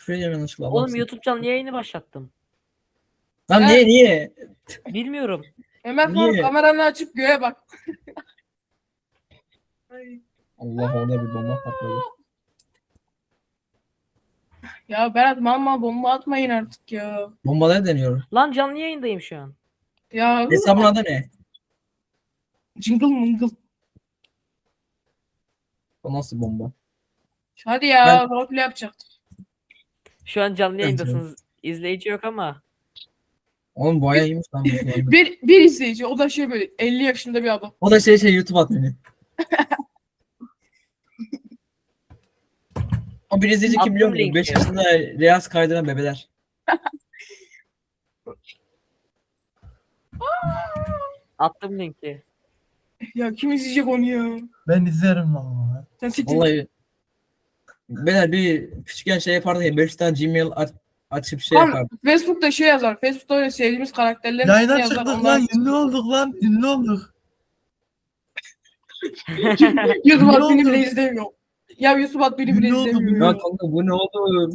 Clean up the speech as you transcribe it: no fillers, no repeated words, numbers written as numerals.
Küfür ediyorum yanlışlıkla. Oğlum YouTube canlı yayını başlattım. Lan Evet. niye? Bilmiyorum. Ömer Faruk Niye? kameranı açıp göğe bak. Ay. Allah orada bir bomba patladı. Ya Berat mama bomba atmayın artık ya. Bombaları deniyorum. Lan canlı yayındayım şu an. Ya Hesabın adı ne? jingle mıngıl. O nasıl bomba? Hadi ya roleplay yapacaktık. Şu an canlı yayındasınız. İzleyici yok ama. Oğlum bu ayağı iyiymiş lan. Bu. Bir izleyici, o da şey böyle 50 yaşında bir adam. O da YouTube admini. O bir izleyici kim Attım biliyor musun? linki. 5 yaşında Reels kaydıran bebeler. Attım linki. Ya kim izleyecek onu ya? Ben izlerim lan. Sen siktir. Vallahi beyler bir küçükken şey yapardık ya 5 tane Gmail açıp şey Lan yapardık. Facebook'ta şey yazar. Facebook'ta öyle sevdiğimiz karakterlerin Yayına ismini yazar. çıktık Ondan lan, ünlü olduk lan, ünlü olduk. YouTube Ne at beni oldu? bile izlemiyor. Ya YouTube at beni bile Ne oldu? izlemiyor. Ya Ya. kanka bu ne oldu?